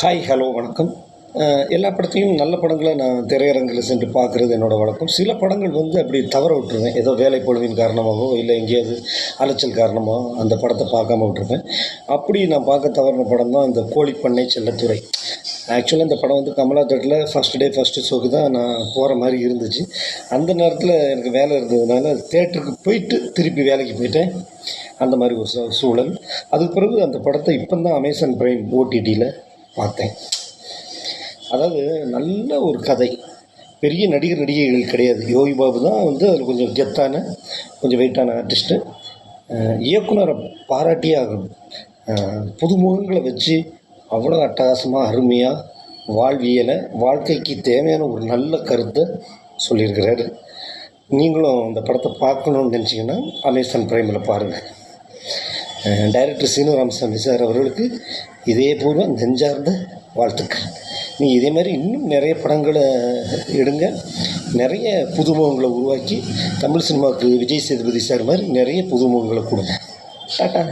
Hi, hello, வணக்கம். எல்லா படத்தையும் நல்ல படங்கள நான் திரையரங்கில சென்று பார்க்குறது என்னோட வழக்கம். சில படங்கள் வந்து அப்படி தவற விட்டுருவேன். ஏதோ வேலைப்பளுவின் காரணமாகவோ, இல்ல எங்கேயாவது அலைச்சல் காரணமா அந்த படத்த பார்க்காம விட்டுருப்பேன். அப்படி நான் பார்க்க தவறுன படம் தான் இந்த கோழிப்பண்ணை செல்லத்துரை. ஆக்சுவலா இந்த படம் வந்து கமலா தியேட்டர்ல ஃபர்ஸ்ட் டே ஃபர்ஸ்ட் ஷோக்கு தான் நான் போற மாரி இருந்துச்சு. அந்த நேரத்தில எனக்கு வேலை இருந்ததுனால தியேட்டருக்கு போயிட்டு திருப்பி வேலைக்கு போயிட்டேன். அந்த மாரி ஒரு சூழல். அதுக்கு பிறகு அந்த படத்த இப்ப தான் அமேசான் பிரைம் ஓடிடில பார்த்தேன். அதாவது நல்ல ஒரு கதை. பெரிய நடிகர், நடிகைகள் கிடையாது. யோகி பாபு தான் வந்து அதில் கொஞ்சம் கெத்தான, கொஞ்சம் வெயிட்டான ஆர்டிஸ்ட்டு. இயக்குனரை பாராட்டியே ஆகணும். புதுமுகங்களை வச்சு அவ்வளோ அட்டகாசமாக, அருமையாக வாழ்வியலை, வாழ்க்கைக்கு தேவையான ஒரு நல்ல கருத்தை சொல்லியிருக்கிறாரு. நீங்களும் அந்த படத்தை பார்க்கணுன்னு நினச்சிங்கன்னா அமேசான் பிரைமில் பாருங்கள். டைரக்டர் சீனு ராமசாமி சார் அவர்களுக்கு இதயபூர்வ நெஞ்சார்ந்த வாழ்த்துக்கள். நீங்கள் இதே மாதிரி இன்னும் நிறைய படங்களை எடுங்க. நிறைய புதுமுகங்களை உருவாக்கி தமிழ் சினிமாவுக்கு விஜய் சேதுபதி சார் மாதிரி நிறைய புதுமுகங்களை கொடுங்க. டாட்டா.